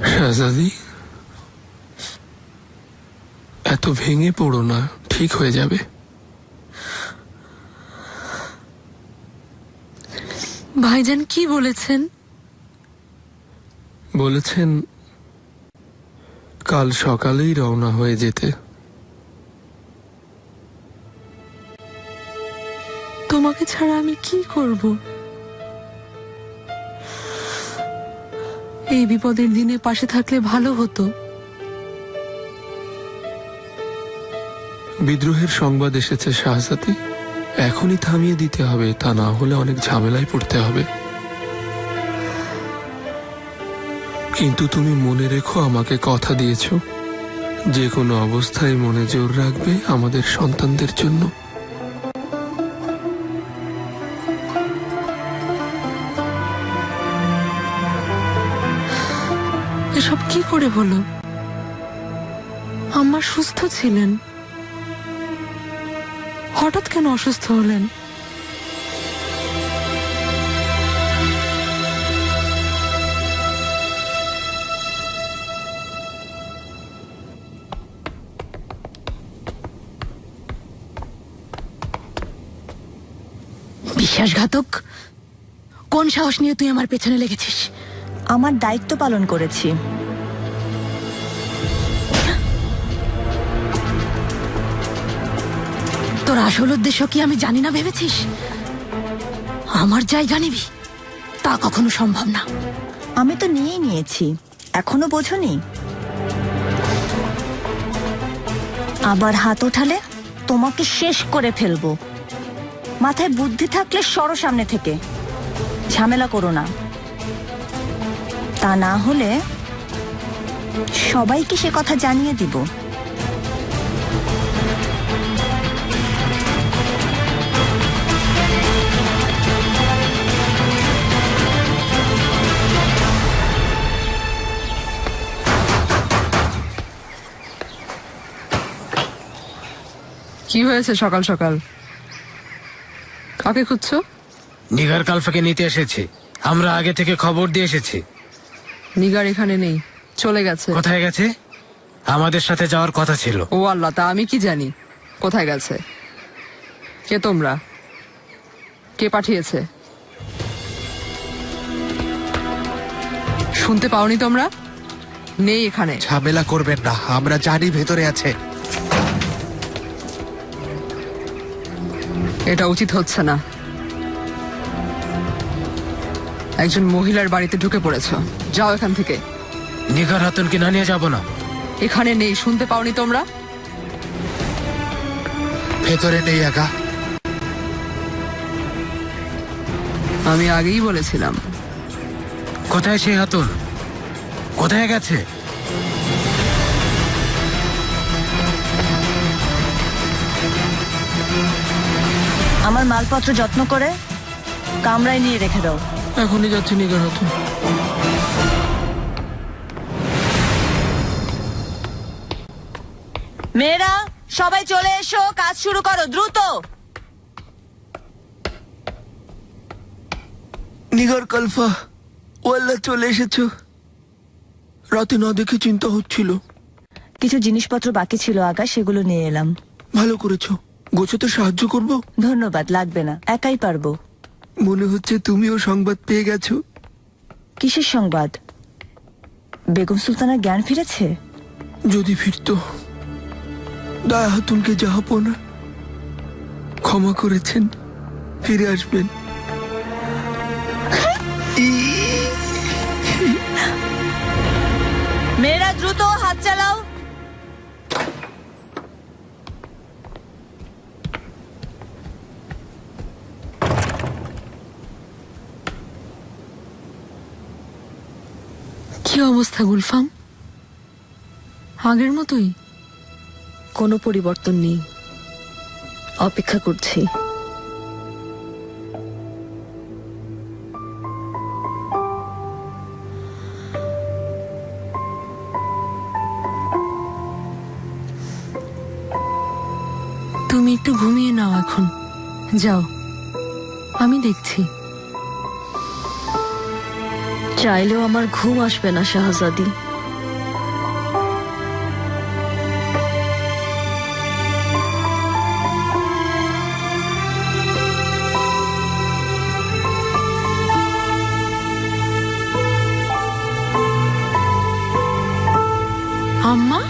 শাহজাদি, এত ভেঙে পড়ো না, ঠিক হয়ে যাবে। ভাইজান কি বলেছেন? বলেছেন কাল সকালেই রওনা হয়ে যেতে। তোমাকে ছাড়া আমি কি করব? এই বিপদের দিনে পাশে থাকলে ভালো হতো। বিদ্রোহের সংবাদ এসেছে শাহজাদি, এখনই থামিয়ে দিতে হবে, তা না হলে অনেক ঝামেলায় পড়তে হবে। কিন্তু তুমি মনে রেখো, আমাকে কথা দিয়েছ যে কোনো অবস্থায় মনে জোর রাখবে আমাদের সন্তানদের জন্য। এসব কি করে হলো? আম্মা সুস্থ ছিলেন, হঠাৎ কেন অসুস্থ হলেন? বিশ্বাসঘাতক! কোন সাহস নিয়ে তুই আমার পেছনে লেগেছিস? আমার দায়িত্ব পালন করেছি। তোর আসল উদ্দেশ্য কি আমি জানি না ভেবেছিস? আমার জায়গা নিবি? তা কখনো সম্ভব না। আমি তো নিয়েই নিয়েছি, এখনো বোঝনি? আবার হাত ওঠালে তোমাকে শেষ করে ফেলবো। মাথায় বুদ্ধি থাকলে সরো সামনে থেকে, ঝামেলা করো না। তা না হলে সবাইকে সে কথা জানিয়ে দিব। কি হয়েছে সকাল সকাল? কাকে খুঁজছো? নিগার কালফাকে নিতে এসেছি। আমরা আগে থেকে খবর দিয়ে এসেছি। নিগার এখানে নেই, চলে গেছে। কোথায় গেছে? আমাদের সাথে যাওয়ার কথা ছিল। ও আল্লাহ, তা আমি কি জানি কোথায় গেছে? কে তোমরা? কে পাঠিয়েছে? শুনতে পাওনি তোমরা? নেই এখানে। ঝামেলা করবেন না, আমরা জানি ভেতরে আছে। এটা উচিত হচ্ছে না। একজন মহিলার বাড়িতে ঢুকে পড়েছ, যাও এখান থেকে। নিগার হাতুনকে না নিয়ে যাব না। এখানে নেই, শুনতে পাওনি তোমরা? ভেতরে নেই আগা। আমি আগেই বলেছিলাম। কোথায় সেই হাতুন? কোথায় গেছে? আমার মালপত্র যত্ন করে কামরায় নিয়ে রেখে দাও। এখনই যাচ্ছে নিগার হাতুন। মেয়েরা সবাই চলে এসো, কাজ শুরু করো দ্রুত। নিগার কালফা, ও আল্লাহ, চলে এসেছো। রাতে না দেখে চিন্তা হচ্ছিল। কিছু জিনিসপত্র বাকি ছিল আগা, সেগুলো নিয়ে এলাম। ভালো করেছো। গোছাতে সাহায্য করব? ধন্যবাদ, লাগবে না, একাই পারবো। মনে হচ্ছে তুমিও সংবাদ পেয়ে গেছো। কিসের সংবাদ? বেগম সুলতানার জ্ঞান ফিরেছে? যদি ফিরতো। দায়া হাতুনকে জাহাপনা ক্ষমা করেছেন, ফিরে আসবেন। মেয়েরা দ্রুত হাত চালাও। কি অবস্থা গুলফাম? আগের মতোই? কোনো পরিবর্তন নেই, অপেক্ষা করছি। তুমি একটু ঘুমিয়ে নাও এখন, যাও, আমি দেখছি। চাইলেও আমার ঘুম আসবে না শাহজাদি। আম্মা,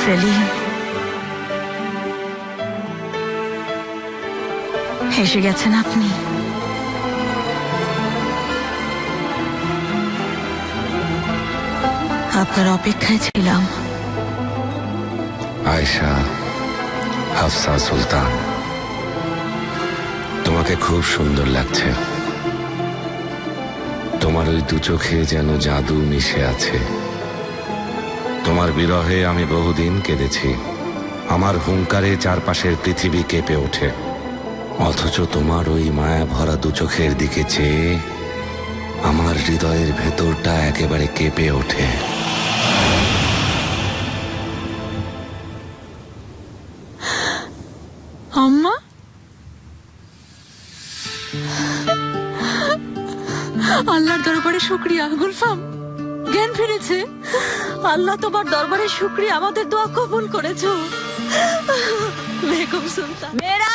সেলিম, এসে গেছেন আপনি? আপনার অপেক্ষায় ছিলাম। আয়েশা, হাফসা সুলতান, তোমাকে খুব সুন্দর লাগছে। তোমার ওই দু চোখে যেন জাদু মিশে আছে। তোমার বিরহে আমি বহুদিন কেঁদেছি। আমার হুঙ্কারে চারপাশের পৃথিবী কেঁপে ওঠে, অথচ তোমার ওই মায়া ভরা দু চোখের দিকে চেয়ে আমার হৃদয়ের ভেতরটা একেবারে কেঁপে ওঠে। আম্মা, আল্লাহর দরবারে শুকরিয়া। গুলফাম জ্ঞান ফিরেছে। আল্লাহ তোমার দরবারে শুকরিয়া, আমাদের দোয়া কবুল করেছো। বেগম সুলতান, মেয়েরা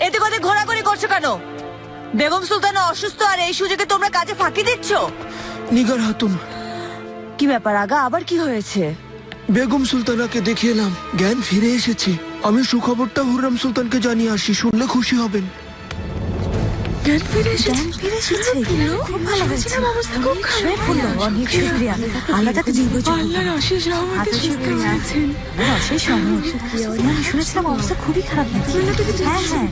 এদিক ওদিক ঘোরাঘুরি করছো কেন? বেগম সুলতান অসুস্থ, আর এই সুযোগে তোমরা কাজে ফাঁকি দিচ্ছ। নিগার হাতুন, কি ব্যাপার আগা, আবার কি হয়েছে? বেগম সুলতানাকে দেখে এলাম, জ্ঞান ফিরে এসেছে। আমি সুখবরটা হুররাম সুলতানকে জানিয়ে আসি, শুনলে খুশি হবেন। জ্ঞান ফিরে এসেছে। জ্ঞান ফিরে এসেছে? খুব ভালো হয়েছে। শুনেছিলাম অবস্থা খুব খারাপ। শুয়ে পড়লো। অনেক শুকরিয়া, আল্লাহ তাকে দীর্ঘজীবী করুন। আল্লাহর অশেষ রহমতে আচ্ছা, সুস্থ শুকরিয়া। হয়েছেন। অশেষ রহমত। আমি শুনেছিলাম অবস্থা খুবই খারাপ নাকি? হ্যাঁ হ্যাঁ।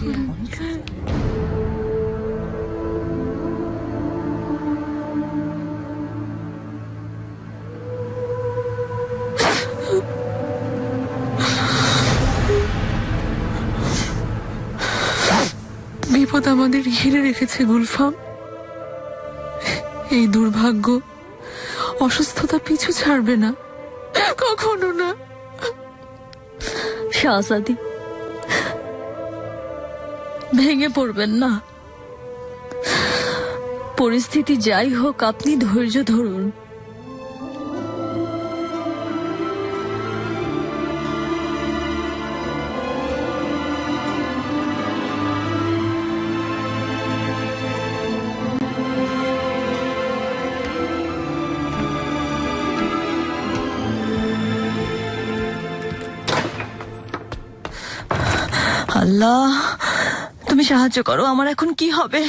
বিপদ আমাদের ঘিরে রেখেছে গুলফাম। এই দুর্ভাগ্য, অসুস্থতা পিছু ছাড়বে না, কখনো না। শাহজাদি, ভেঙে পড়বেন না। পরিস্থিতি যাই হোক, আপনি ধৈর্য ধরুন। আল্লাহ, তুমি সাহায্য করো, আমার এখন কি হবে?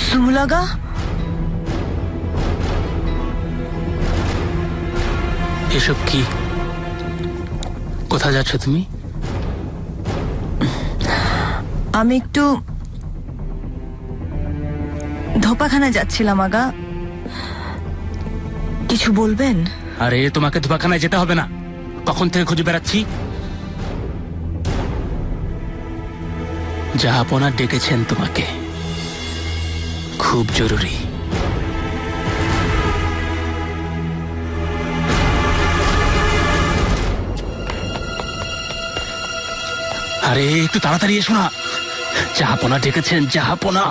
সুমুলাগা, এসব কি? কোথায় যাচ্ছ তুমি? আমি একটু ধোপাখানা যাচ্ছিলাম আগা, কিছু বলবেন? আরে তোমাকে ধোপাখানায় যেতে হবে না, কখন থেকে খুঁজে বেড়াচ্ছি। জাহাপনা ডেকেছেন তোমাকে, খুব জরুরি। আরে একটু তাড়াতাড়ি এসো না, জাহাপনা ডেকেছেন, জাহাপনা।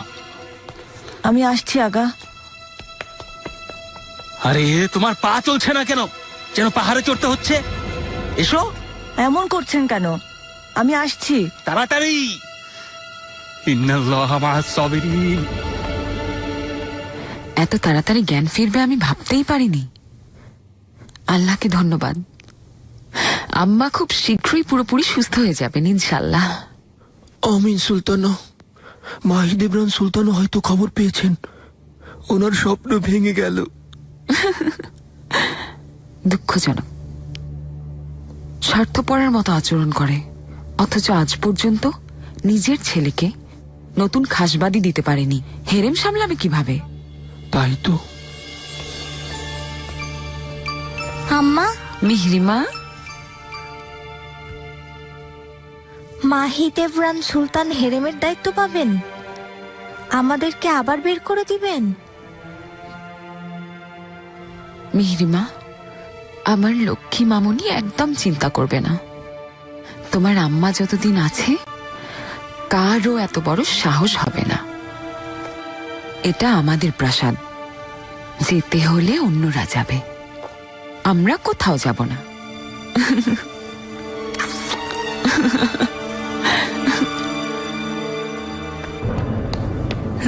আমি আসছি আগা। আরে তোমার পা চলছে না কেন? যেন পাহাড়ে চড়তে হচ্ছে। এসো। এমন করছেন কেন? আমি আসছি। তাড়াতাড়ি। ইন্নাল্লাহ মা'আস সাবিরিন। এত তাড়াতাড়ি জ্ঞান ফিরবে আমি ভাবতেই পারিনি। আল্লাহকে ধন্যবাদ। আম্মা খুব শীঘ্রই পুরোপুরি সুস্থ হয়ে যাবেন ইনশাল্লাহ। আমিন। সুলতানা, মাহিদ ইমরান সুলতানও হয়তো খবর পেয়েছেন, ওনার স্বপ্ন ভেঙে গেল। দুঃখজনক, স্বার্থপরের মতো আচরণ করে, অথচ আজ পর্যন্ত নিজের ছেলেকে নতুন খাসবাদি দিতে পারেনি, হেরেম সামলাবে কিভাবে? তাই তো। আম্মা, মিহরিমা, মাহি দেবরান সুলতান হেরেমের দায়িত্ব পাবেন? আমাদেরকে আবার বের করে দিবেন? মিহরিমা, আমার লক্ষ্মী মামুনি একদম চিন্তা করবে না। তোমার আম্মা যতদিন আছে কারও এত বড় সাহস হবে না। এটা আমাদের প্রাসাদ, যেতে হলে অন্যরা যাবে, আমরা কোথাও যাব না।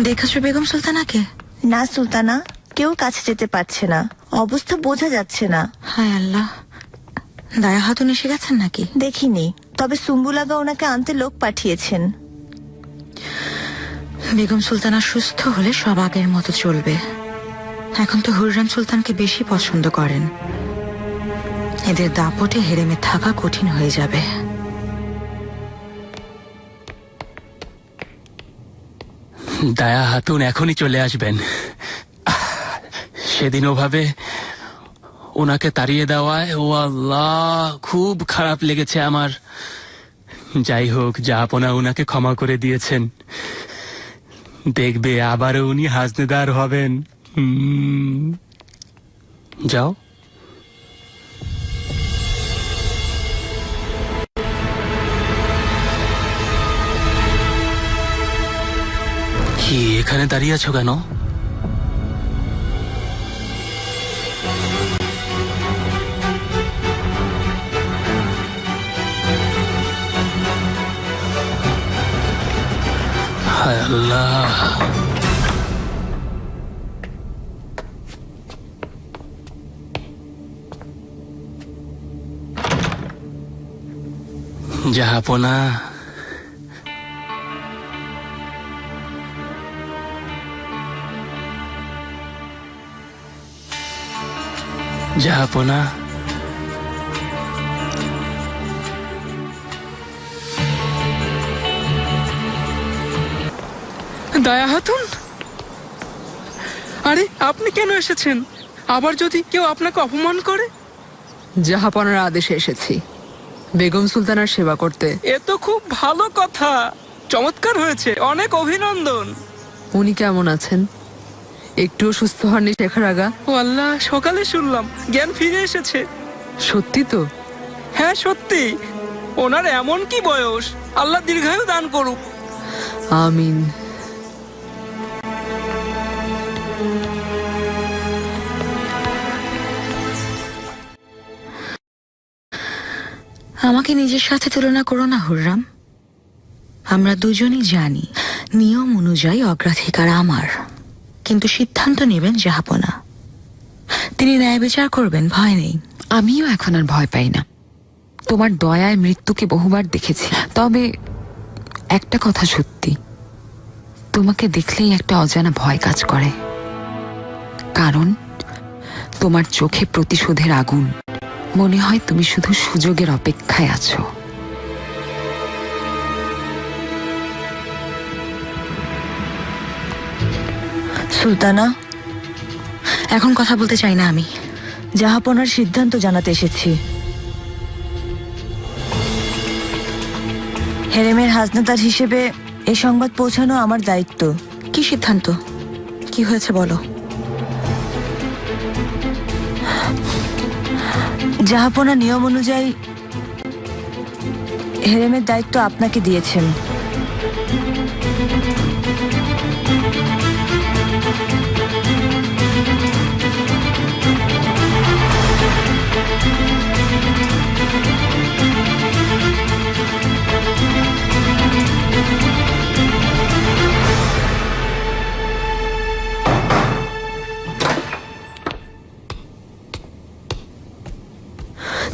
দেখেছো বেগম সুলতানাকে? না সুলতানা, কেউ কাছে যেতে পারছে না, অবস্থা বোঝা যাচ্ছে না। হায় আল্লাহ, দায়া হাতুন এসে গেছেন নাকি? দেখিনি, তবে সুম্বুল আগা ওনাকে আনতে লোক পাঠিয়েছেন। বেগম সুলতানা সুস্থ হলে সব আগের মতো চলবে। এখন তো হুররাম সুলতানকে বেশি পছন্দ করেন। এদের দাপটে হেরেমে থাকা কঠিন হয়ে যাবে। দায়া হাতুন এখনই চলে আসবেন। সেদিন ওভাবে ওনাকে তাড়িয়ে দেওয়ায়, ও আল্লাহ, খুব খারাপ লেগেছে আমার। যাই হোক, জাহাপনা উনাকে ক্ষমা করে দিয়েছেন। দেখবে আবারও উনি হাজনেদার হবেন। যাও। কি এখানে দাঁড়িয়ে আছো কেন? হায় আল্লাহ, জাহাপনা, জাহাপনা, দায়া হাতুন, আরে আপনি কেন এসেছেন? আবার যদি কেউ আপনাকে অপমান করে? জাহাপনার আদেশে এসেছি বেগম সুলতানার সেবা করতে। এ তো খুব ভালো কথা, চমৎকার হয়েছে, অনেক অভিনন্দন। উনি কেমন আছেন? একটুও সুস্থ হননি শেখার আগা? ও আল্লাহ, সকালে শুনলাম জ্ঞান ফিরে এসেছে। সত্যি তো? হ্যাঁ সত্যি। ওনার এমন কি বয়স, আল্লাহ দীর্ঘায়ু দান করুক। আমিন। আমাকে নিজের সাথে তুলনা করো না হুররাম। আমরা দুজনই জানি নিয়ম অনুযায়ী অগ্রাধিকার আমার, কিন্তু সিদ্ধান্ত নেবেন জাহাপনা। তিনি ন্যায় বিচার করবেন, ভয় নেই। আমিও এখন আর ভয় পাই না। তোমার দয়ায় মৃত্যুকে বহুবার দেখেছি, তবে একটা কথা সত্যি, তোমাকে দেখলেই একটা অজানা ভয় কাজ করে। কারণ তোমার চোখে প্রতিশোধের আগুন। মনে হয় তুমি শুধু সুযোগের অপেক্ষায় আছো। সুলতানা, এখন কথা বলতে চাই না আমি। জাহাপনার সিদ্ধান্ত জানাতে এসেছি। হেরেমের হাজনেদার হিসেবে এই সংবাদ পৌঁছানো আমার দায়িত্ব। কি সিদ্ধান্ত? কি হয়েছে বলো। জাহাপনা নিয়ম অনুযায়ী হেরেমের দায়িত্ব আপনাকে দিয়েছেন।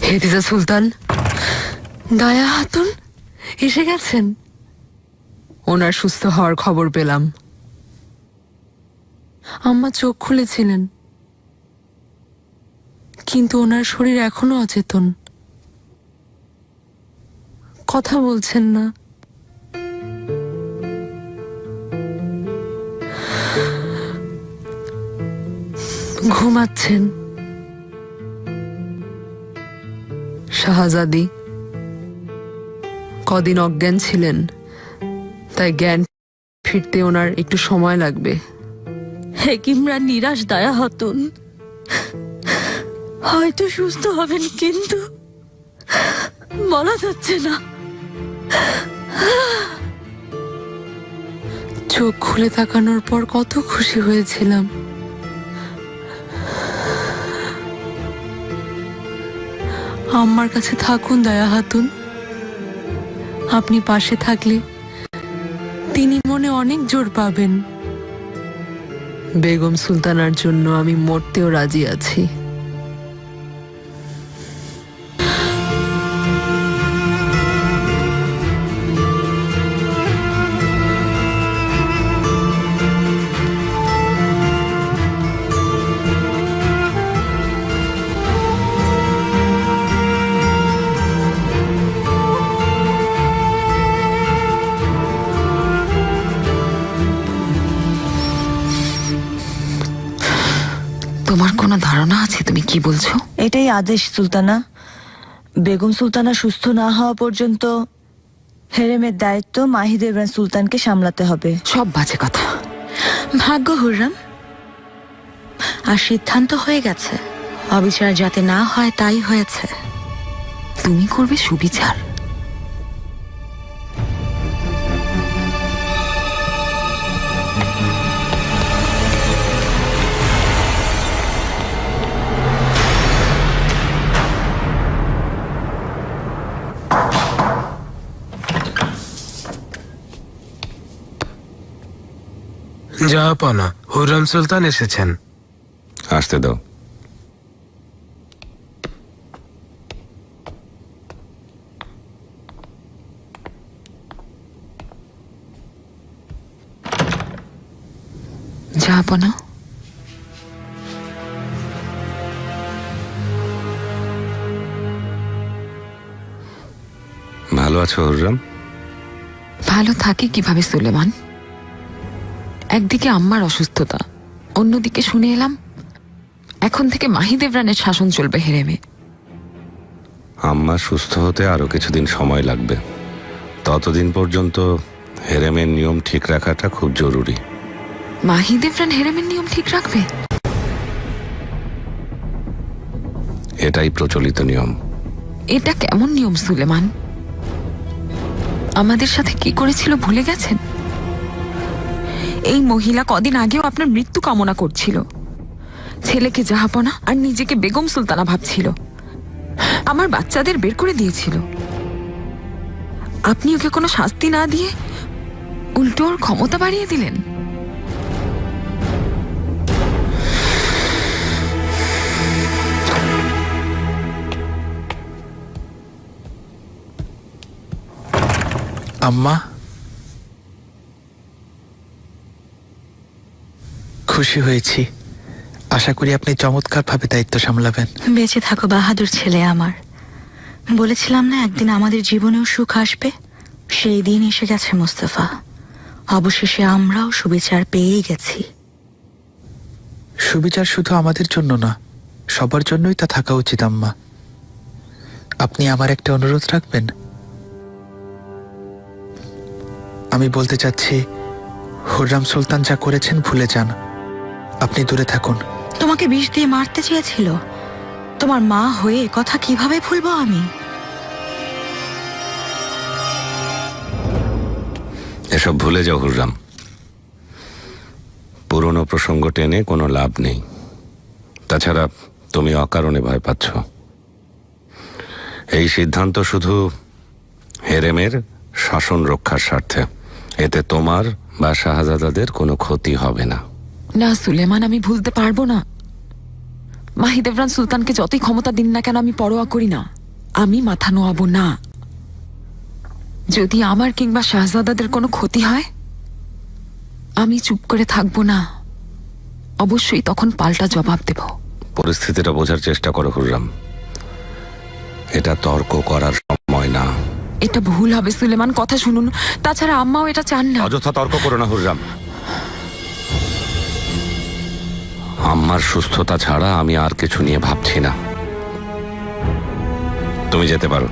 হেদিজা সুলতান, দায়া হাতুন এসে গেছেন। ওনার সুস্থ হওয়ার খবর পেলাম। আম্মা চোখ খুলেছিলেন, কিন্তু ওনার শরীর এখনো অচেতন, কথা বলছেন না। ঘুমাচ্ছেন। শাহজাদি কদিন অজ্ঞান ছিলেন, তাই জ্ঞান ফিরতে ওনার একটু সময় লাগবে। হেকিমরা নিরাশ দায়া হতুন, হয়তো সুস্থ হবেন, কিন্তু বলা যাচ্ছে না। চোখ খুলে তাকানোর পর কত খুশি হয়েছিলাম। আম্মার কাছে থাকুন দয়া হাতুন, আপনি পাশে থাকলে তিনি মনে অনেক জোর পাবেন। বেগম সুলতানার জন্য আমি মরতেও রাজি আছি। তোমার কোনো ধারণা আছে তুমি কি বলছো? এটাই আদেশ সুলতানা। বেগম সুলতানা সুস্থ না হওয়া পর্যন্ত হেরেমের দায়িত্ব মাহিদ ইব্রাহিম সুলতানকে সামলাতে হবে। সব বাজে কথা। ভাগ্য হুররাম, আর সিদ্ধান্ত হয়ে গেছে। অবিচার যাতে না হয় তাই হয়েছে। তুমি করবে সুবিচার? জাহাপনা, হুররাম সুলতান এসেছেন। আসতে দাও। জাহাপনা, ভালো আছো হুররাম? ভালো থাকি কিভাবে সুলেমান? একদিকে আম্মার অসুস্থতা, অন্যদিকে শুনে এলাম এখন থেকে মাহিদ ইব্রাহিমের শাসন চলবে হেরেমে। আম্মা সুস্থ হতে আরো কিছুদিন সময় লাগবে। ততদিন পর্যন্ত হেরেমের নিয়ম ঠিক রাখাটা খুব জরুরি। মাহিদ ইব্রাহিম হেরেমের নিয়ম ঠিক রাখবে? এটাই প্রচলিত নিয়ম। এটা কেমন নিয়ম সুলেমান? আমাদের সাথে কি করেছিল ভুলে গেছেন? এই মহিলা কদিন আগেও আপনার মৃত্যু কামনা করছিল, ছেলেকে জাহাপনা আর নিজেকে বেগম সুলতানা ভাবছিল, আমার বাচ্চাদের বের করে দিয়েছিল। আপনি ওকে কোনো শাস্তি না দিয়ে উল্টো ওর ক্ষমতা বাড়িয়ে দিলেন। আম্মা, খুশি হয়েছি। আশা করি আপনি চমৎকারভাবে দায়িত্ব সামলাবেন। বেঁচে থাকো বাহাদুর ছেলে আমার। বলেছিলাম না একদিন আমাদের জীবনেও সুখ আসবে? সেই দিন এসে গেছে মোস্তফা। অবশেষে আমরাও সুবিচার পেয়ে গেছি। সুবিচার শুধু আমাদের জন্য না, সবার জন্যই তা থাকা উচিত আম্মা। আপনি আমার একটা অনুরোধ রাখবেন? আমি বলতে চাচ্ছি, হুররাম সুলতান যা করেছেন ভুলে যান। আপনি দূরে থাকুন। তোমাকে বিষ দিয়ে মারতে চেয়েছিল। তোমার মা হয়ে কথা কিভাবে ভুলবো আমি? এসব ভুলে যাও হুররাম। পুরনো প্রসঙ্গ টেনে কোনো লাভ নেই। তাছাড়া তুমি অকারণে ভয় পাচ্ছ। এই সিদ্ধান্ত শুধু হেরেমের শাসন রক্ষার স্বার্থে। এতে তোমার বা শাহজাদাদের কোনো ক্ষতি হবে না। না সুলেমান, আমি ভুলতে পারবো না। মাহিদ ইব্রাহিম সুলতানকে যতই ক্ষমতা দিন না কেন আমি পরোয়া করি না। আমি মাথা নোয়াবো না। যদি আমার কিংবা শাহজাদাদের কোনো ক্ষতি হয় আমি চুপ করে থাকবো না। অবশ্যই তখন পাল্টা জবাব দেব। পরিস্থিতিটা বোঝার চেষ্টা করো হুররাম। এটা তর্ক করার সময় না। এটা ভুল হবে সুলেমান, কথা শুনুন। তাছাড়া আম্মাও এটা চান না। অযথা তর্ক করো না হুররাম। আম্মার সুস্থতা ছাড়া আমি আর কিছু নিয়ে ভাবছি না। তুমি যেতে পারো।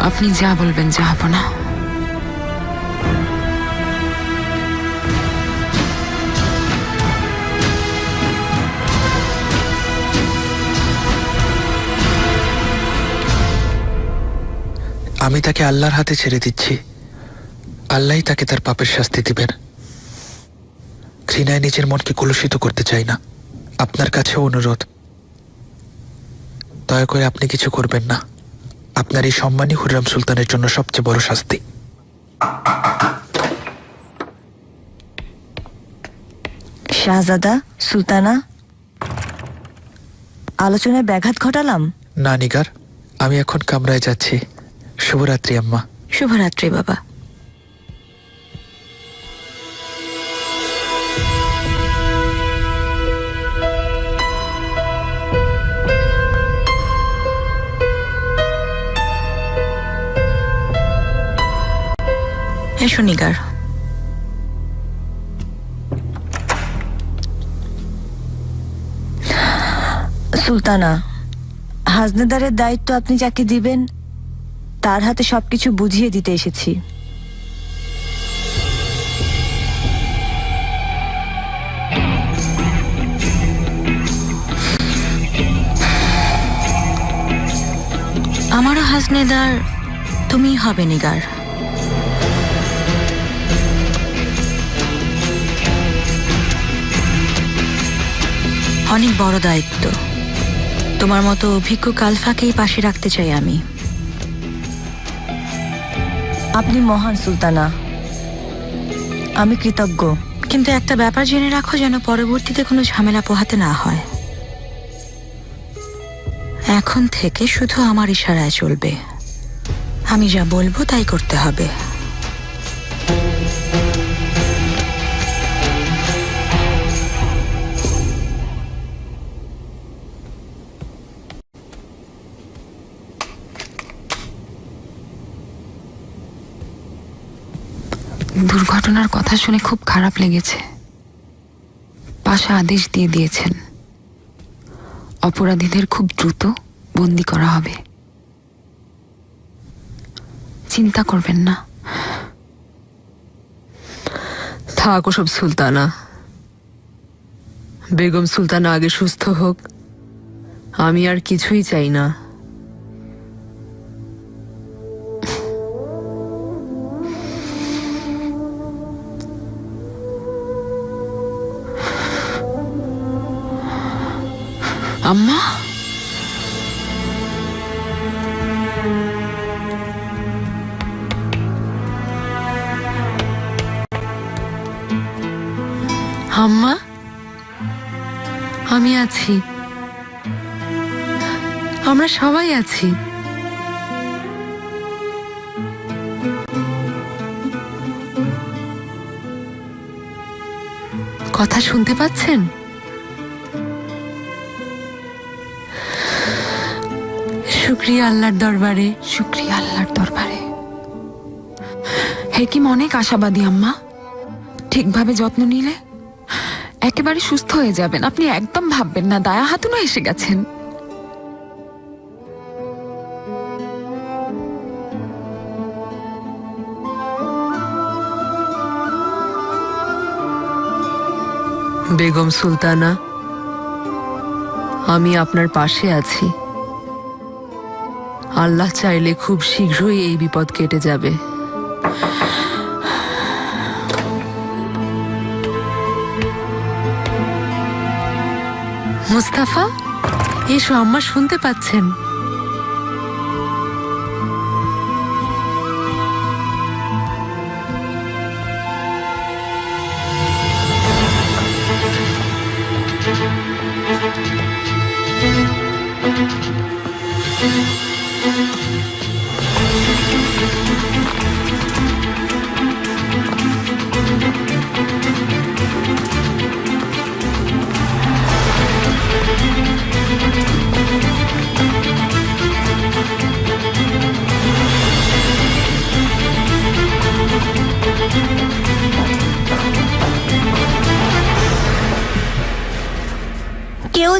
আপনি যা বলবেন জাহাপনা। আমি তাকে আল্লাহর হাতে ছেড়ে দিচ্ছি। আল্লাহই তাকে তার পাপের শাস্তি দিবেন। ঘৃণায় নিজের মনকে কলুষিত করতে চাই না। আপনার কাছেও অনুরোধ, দয়া করে আপনি কিছু করবেন না। আপনার এই সম্মানই হুররাম সুলতানের জন্য সবচেয়ে বড় শাস্তি। শাহজাদা, সুলতানা, আলোচনায় ব্যাঘাত ঘটালাম? না নিগার, আমি এখন কামরায় যাচ্ছি। শুভরাত্রি আম্মা। শুভরাত্রি বাবা। এসো নিগার। সুলতানা, হাজনেদারের দায়িত্ব আপনি যাকে দিবেন তার হাতে সবকিছু বুঝিয়ে দিতে এসেছি। আমারও হাজনেদার তুমি হবে নিগার। অনেক বড় দায়িত্ব। তোমার মতো অভিজ্ঞ কালফাকেই পাশে রাখতে চাই আমি। আপনি মহান সুলতানা, আমি কৃতজ্ঞ। কিন্তু একটা ব্যাপার জেনে রাখো, যেন পরবর্তীতে কোনো ঝামেলা পোহাতে না হয়। এখন থেকে শুধু আমার ইশারায় চলবে। আমি যা বলবো তাই করতে হবে। দুর্ঘটনার কথা শুনে খুব খারাপ লেগেছে। পাশা আদেশ দিয়ে দিয়েছেন অপরাধীদের খুব দ্রুত বন্দি করা হবে। চিন্তা করবেন না। থাক ওসব সুলতানা। বেগম সুলতানা আগে সুস্থ হোক, আমি আর কিছুই চাই না। আম্মা, আম্মা, আমি আছি। আমরা সবাই আছি। কথা শুনতে পাচ্ছেন? শুকরিয়া আল্লাহর দরবারে, শুকরিয়া আল্লাহর দরবারে। হেকিম অনেক আশাবাদী আম্মা। ঠিকভাবে যত্ন নিলে একেবারে সুস্থ হয়ে যাবেন। আপনি একদম ভাববেন না। দায়া হাতুনও এসে গেছেন। বেগম সুলতানা, আমি আপনার পাশে আছি। আল্লাহ চাইলে খুব শীঘ্রই এই বিপদ কেটে যাবে। মুস্তাফা, এসো, আম্মা শুনতে পাচ্ছেন।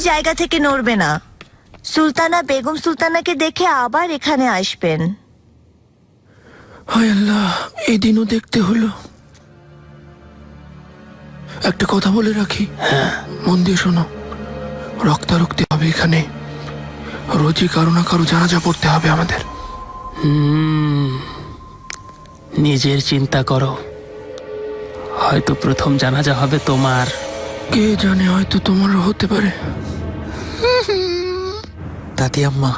জায়গা থেকে নড়বে না। সুলতানা বেগম সুলতানাকে দেখে আবার এখানে আসবেন। হায় আল্লাহ, এই দিনও দেখতে হলো। একটা কথা বলে রাখি, মন দিয়ে শোনো। রক্তারক্তি হবে এখানে, রোজই কারো না কারো জানাজা পড়তে হবে আমাদের। নিজের চিন্তা করো, হয়তো প্রথম জানাজা হবে তোমার। কে জানে, হয়তো তোমারও হতে পারে। দাদি আম্মা,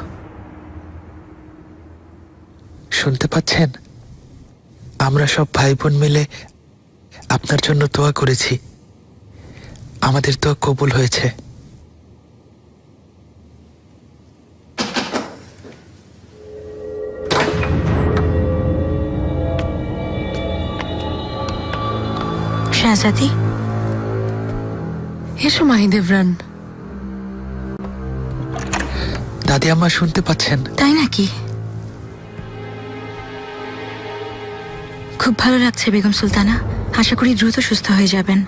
শুনতে পাচ্ছেন? আমরা সব ভাই বোন মিলে আপনার জন্য দোয়া করেছি। আমাদের দোয়া কবুল হয়েছে। শাহজাদি, এসো মাহিদেবরান। দাদি আম্মা শুনতে পাচ্ছেন? তাই নাকি? খুব ভালো লাগছে বেগম সুলতানা। আশা করি দ্রুত সুস্থ হয়ে যাবেন।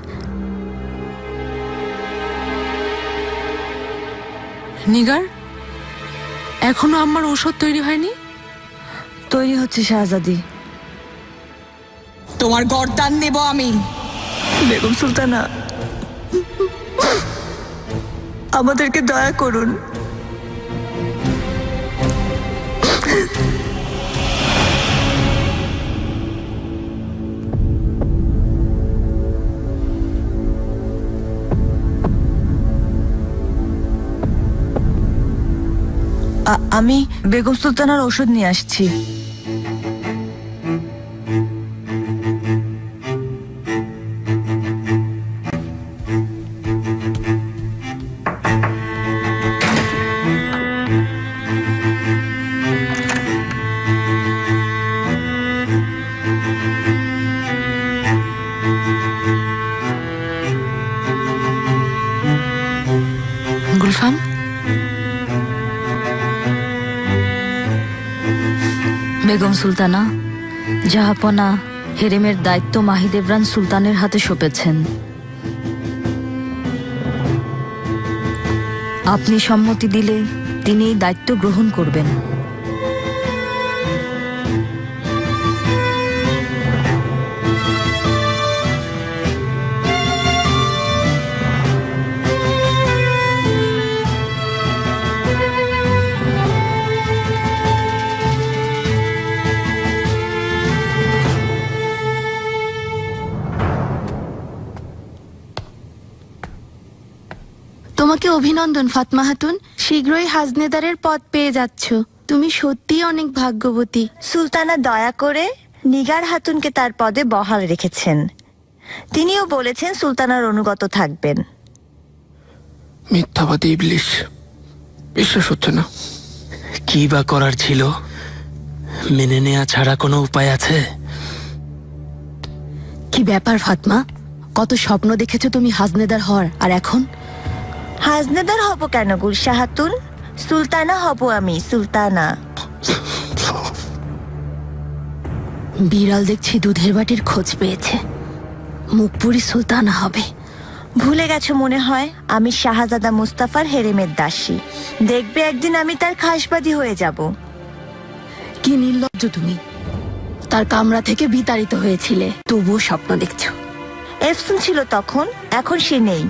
নিগার, এখনো আমার ঔষধ তৈরি হয়নি? তৈরি হচ্ছে শাহজাদি। তোমার গর্দান দেব আমি। বেগম সুলতানা, আমাদেরকে দয়া করুন। আমি বেগম সুলতানার ওষুধ নিয়ে আসছি। গুলফাম, বেগম সুলতানা, জাহাপনা হেরেমের দায়িত্ব মাহিদেবরান সুলতানের হাতে সঁপেছেন। আপনি সম্মতি দিলে তিনি এই দায়িত্ব গ্রহণ করবেন। তোমাকে অভিনন্দন ফাতমা খাতুন, শীঘ্রই হাজনেদারের পদ পেয়ে যাচ্ছ। তুমি সত্যিই অনেক ভাগ্যবতী। সুলতানা দয়া করে নিগার হাতুনকে তার পদে বহাল রেখেছেন। তিনিও বলেছেন সুলতানার অনুগত থাকবেন। মিথ্যাবাদী ইবলিশ, বিশ্বাস হচ্ছে না। কি বা করার ছিল? মেনে নেওয়া ছাড়া কোনো উপায় আছে? কি ব্যাপার ফাতমা, কত স্বপ্ন দেখেছো তুমি হাজনেদার হওয়ার, আর এখন? হাজনেদার হব কেন গুলশা হাতুন? সুলতানা হব আমি, সুলতানা। বিড়াল দেখছি দুধের বাটির খোঁজ পেয়েছে। মুখপুরি সুলতানা হবে। ভুলে গেছো মনে হয়, আমি শাহজাদা মুস্তাফার হেরেমের দাসী। দেখবে একদিন আমি তার খাসবাদী হয়ে যাব। কি নির্লজ্জ তুমি! তার কামরা থেকে বিতাড়িত হয়েছিলে, তবুও স্বপ্ন দেখছো। এফসুন ছিল তখন, এখন সে নেই।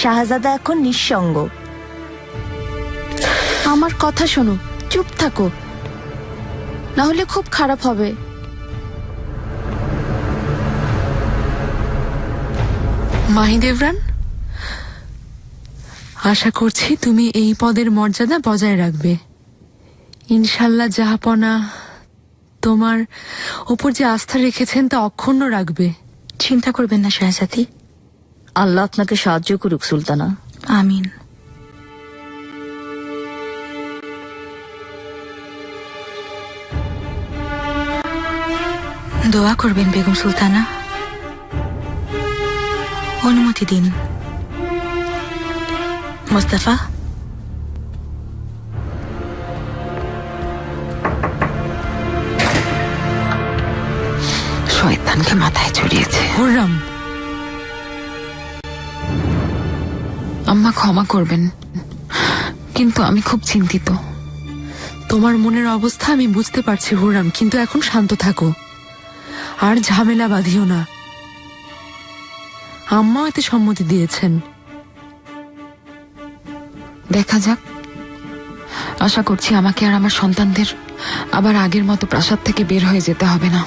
শাহজাদা এখন নিঃসঙ্গ। আমার কথা শোনো, চুপ থাকো, না হলে খুব খারাপ হবে। মাহিদেবরান, আশা করছি তুমি এই পদের মর্যাদা বজায় রাখবে। ইনশাল্লাহ জাহাপনা তোমার ওপর যে আস্থা রেখেছেন তা অক্ষুণ্ণ রাখবে। চিন্তা করবেন না শাহজাদি। আল্লাহ আপনাকে সাহায্য করুক সুলতানা। আমিন। দোয়া করবেন বেগম সুলতানা। অনুমতি দিন। মোস্তাফা, শয়তানকে মাথায় চড়িয়েছে। হুররাম, আম্মা মিহিরিমা ক্ষমা করবেন, কিন্তু আমি খুব চিন্তিত। তোমার মনের অবস্থা আমি বুঝতে পারছি হুররাম, কিন্তু এখন শান্ত থাকো আর ঝামেলা বাঁধিও না। আম্মা এতে সম্মতি দিয়েছেন। দেখা যাক, আশা করছি আমাকে আর আমার সন্তানদের আবার আগের মতো প্রাসাদ থেকে বের হয়ে যেতে হবে না।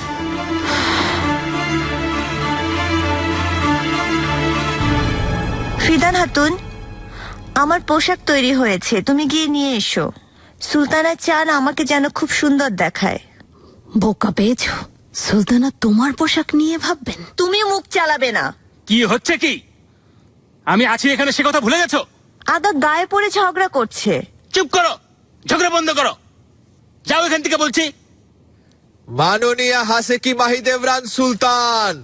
ফিদান হাতুন, আমার পোশাক তৈরি হয়েছে, তুমি গিয়ে নিয়ে এসো। সুলতানা চান আমাকে যেন খুব সুন্দর দেখায়। বোকা পেয়েছ, সুলতানা তোমার পোশাক নিয়ে ভাববেন? তুমি মুখ চালাবে না। কি হচ্ছে কি? আমি আছি এখানে সে কথা ভুলে গেছো? আদা গায়ে পড়ে ঝগড়া করছে। চুপ করো, ঝগড়া বন্ধ করো, যাও এখান থেকে বলছি। মাননীয় হাসেকি মাহিদেভরান সুলতান,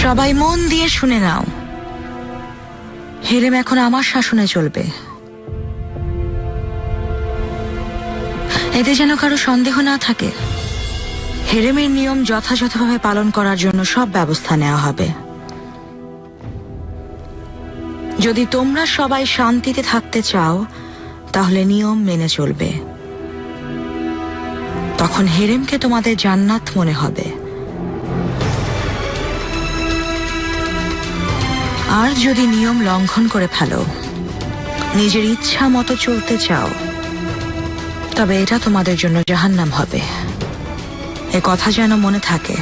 সবাই মন দিয়ে শুনে নাও, হেরেম এখন আমার শাসনে চলবে। এতে যেন কারো সন্দেহ না থাকে। হেরেমের নিয়ম যথাযথভাবে পালন করার জন্য সব ব্যবস্থা নেওয়া হবে। যদি তোমরা সবাই শান্তিতে থাকতে চাও তাহলে নিয়ম মেনে চলবে, তখন হেরেমকে তোমাদের জান্নাত মনে হবে। আর যদি নিয়ম লঙ্ঘন করে ফেলো, নিজের ইচ্ছা মতো চলতে চাও, তবে এটা তোমাদের জন্য জাহান্নাম হবে। এ কথা যেন মনে থাকে।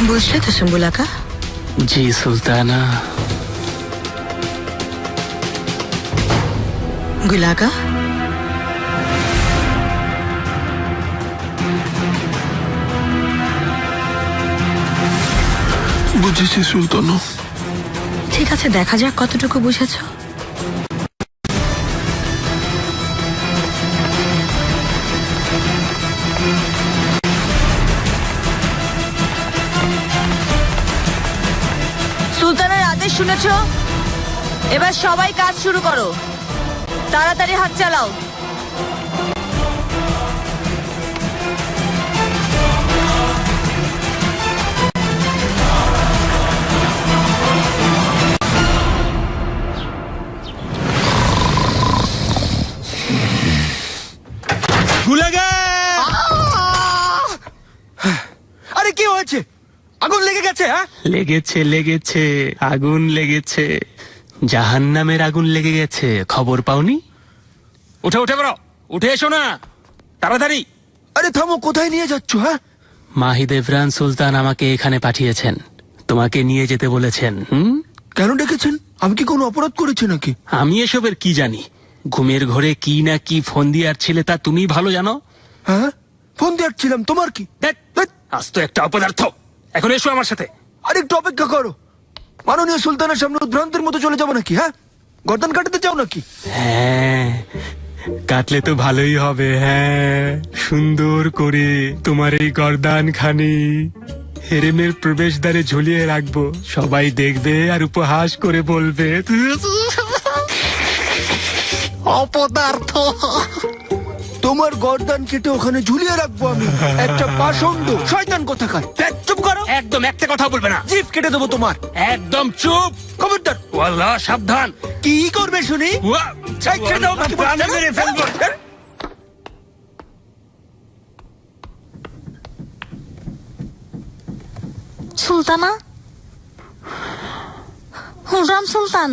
বুঝলে তো সুম্বুলাকা? জি সুলতানা। গুলাকা, বুঝেছি সুলতানা। ঠিক আছে, দেখা যাক কতটুকু বুঝেছ। সুলতানের আদেশ শুনেছো? এবার সবাই কাজ শুরু করো, তাড়াতাড়ি হাত চালাও। আরে কি হয়েছে? আগুন লেগে গেছে? হ্যাঁ, লেগেছে লেগেছে, আগুন লেগেছে, জাহান্নামের আগুন লেগে গেছে। খবর পাওনি? উঠে উঠে বড়, উঠে এসো না তাড়াতাড়ি। আরে থামো, কোথায় নিয়ে যাচ্ছ? হ্যাঁ, মাহিদেভরান সুলতান আমাকে এখানে পাঠিয়েছেন, তোমাকে নিয়ে যেতে বলেছেন। কেন ডেকেছেন? আমি কি কোনো অপরাধ করেছি নাকি? আমি এসবের কি জানি? ঘুমের ঘরে কি না কি ফোন দিয়ে আসছিলে তা তুমি ভালো জানো। হ্যাঁ, ফোন দিয়ে আসছিলাম, তোমার কি? আজ তো একটা অপদার্থ। এখন এসো আমার সাথে। আরেকটু অপেক্ষা করো। মাননীয় সুলতানের সামনে উদ্ভ্রান্তের মতো চলে যাবো নাকি? হ্যাঁ, গর্দান কাটাতে চাও নাকি? হ্যাঁ, কাটলে তো ভালোই হবে। হ্যাঁ, সুন্দর করে তোমার এই গর্দান খানি হেরেমের প্রবেশদ্বারে ঝুলিয়ে রাখবো। সবাই দেখবে আর উপহাস করে বলবে, অপদার্থ। তোমার গর্দান কেটে ওখানে ঝুলিয়ে রাখবো আমি। একটা পাষণ্ড শয়তান কোথাকার। চুপ করো, একদম একটা কথা বলবে না। জিভ কেটে দেবো তোমার। একদম চুপ, খবরদার। ওয়াল্লাহ সাবধান। কি করবে শুনি? এই, ছেড়ে দাও, বাকি বলছি না। মেরে ফেলবো। সুলতানা, হুররাম সুলতান।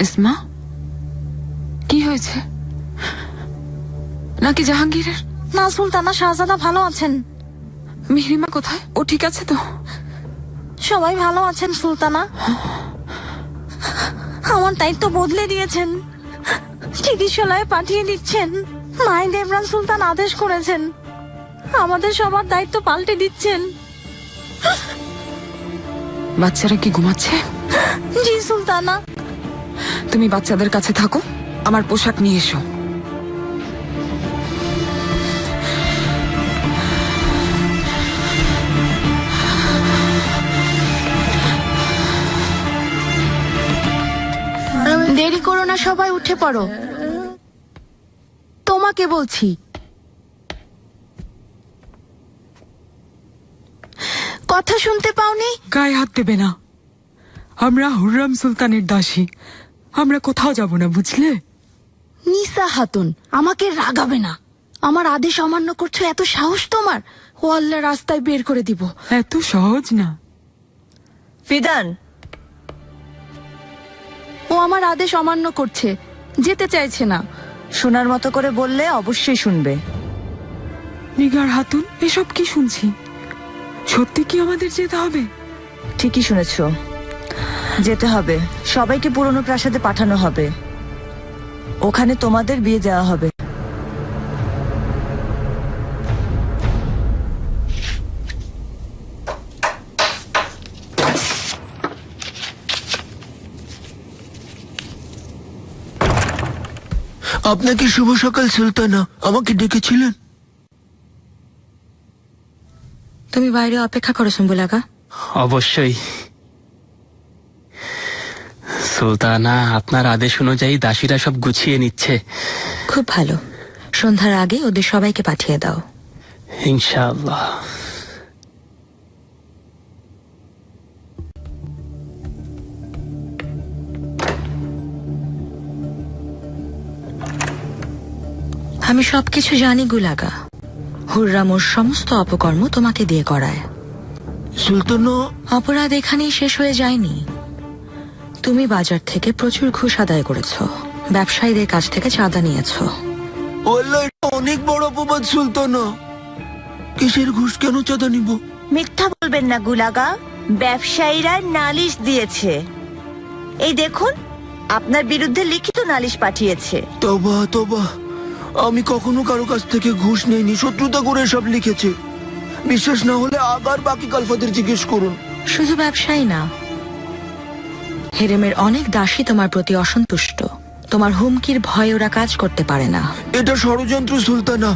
ইসমা, কি হয়েছে? নাকি জাহাঙ্গীরের? না সুলতানা, শাহজাদা ভালো আছেন। মিহিরিমা কোথায়? ও ঠিক আছে তো? সবাই ভালো আছেন সুলতানা। আমার দায়িত্ব বদলে দিয়েছেন, চিকিৎসালয়ে পাঠিয়ে দিচ্ছেন। মাইন্ড ইমরান সুলতান আদেশ করেছেন, আমাদের সবার দায়িত্ব পাল্টে দিচ্ছেন। বাচ্চারা কি ঘুমাচ্ছে? জি সুলতানা। তুমি বাচ্চাদের কাছে থাকো, আমার পোশাক নিয়ে এসো। দেরি করো না, সবাই উঠে পড়ো। তোমাকে বলছি। কথা শুনতে পাওনি? গায়ে হাত দেবে না, আমরা হুররাম সুলতানের দাসী, আমরা কোথাও যাব না, বুঝলে? নিসা খাতুন, আমাকে রাগাবে না। আমার আদেশ অমান্য করছো, এত সাহস তোমার? ও আল্লাহ, রাস্তায় বের করে দিব। এত সহজ না। ফিদান, ও আমার আদেশ অমান্য করছে, যেতে চাইছে না। শোনার মতো করে বললে অবশ্যই শুনবে। নিগার হাতুন, এসব কি শুনছি? সত্যি কি আমাদের যেতে হবে? ঠিকই শুনেছ, যেতে হবে। সবাইকে পুরনো প্রাসাদে পাঠানো হবে, ওখানে তোমাদের বিয়ে দেওয়া হবে। আপনাকে শুভ সকাল সুলতানা, আমাকে ডেকেছিলেন? তুমি বাইরে অপেক্ষা করো সুম্বুলাগা। অবশ্যই সুলতানা, আপনার আদেশ অনুযায়ী দাসীরা সব গুছিয়ে নিচ্ছে। খুব ভালো, সন্ধ্যার আগে ওদের সবাইকে পাঠিয়ে দাও। ইনশাআল্লাহ। আমি সবকিছু জানি গুলাগা। হুররাম ওর সমস্ত অপকর্ম তোমাকে দিয়ে করায়। সুলতানা, অপরাধ এখানেই শেষ হয়ে যায়নি। তুমি বাজার থেকে প্রচুর ঘুষ আদায় করেছ, ব্যবসায়ীদের কাছ থেকে চাঁদা নিয়েছ। ওয়াল্লাহ, এটা অনেক বড় অপবাদ সুলতানা। কিসের ঘুষ, কেন চাঁদা নিব? মিথ্যা বলবেন না গুলাগা, ব্যবসায়ীরা নালিশ দিয়েছে। এই দেখুন, আপনার বিরুদ্ধে লিখিত নালিশ পাঠিয়েছে। তবা তবা, আমি কখনো কারো কাছ থেকে ঘুষ নেইনি, শত্রুতা করে সব লিখেছে। বিশ্বাস না হলে আবার বাকি কালফাদের জিজ্ঞেস করুন। শুধু ব্যবসায়ী না, হেরেমের অনেক দাসী তোমার প্রতি অসন্তুষ্ট। তোমার হুমকির ভয়ে ওরা কাজ করতে পারে না। এটা ষড়যন্ত্র সুলতানা,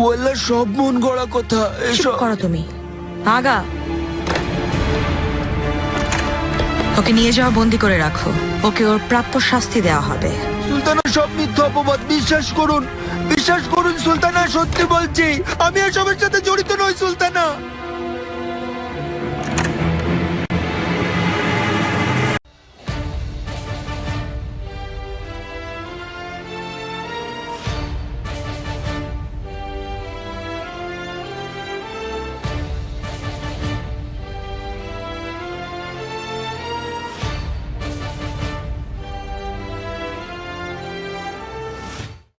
ওয়াল্লাহ সব মন গড়া কথা। চুপ করো তুমি। আগা, ওকে নিয়ে যাও, বন্দি করে রাখো। ওকে ওর প্রাপ্য শাস্তি দেওয়া হবে। সুলতানা, সব মিথ্যা অপবাদ, বিশ্বাস করুন, বিশ্বাস করুন সুলতানা, সত্যি বলছি, আমি এসবের সাথে জড়িত নই সুলতানা।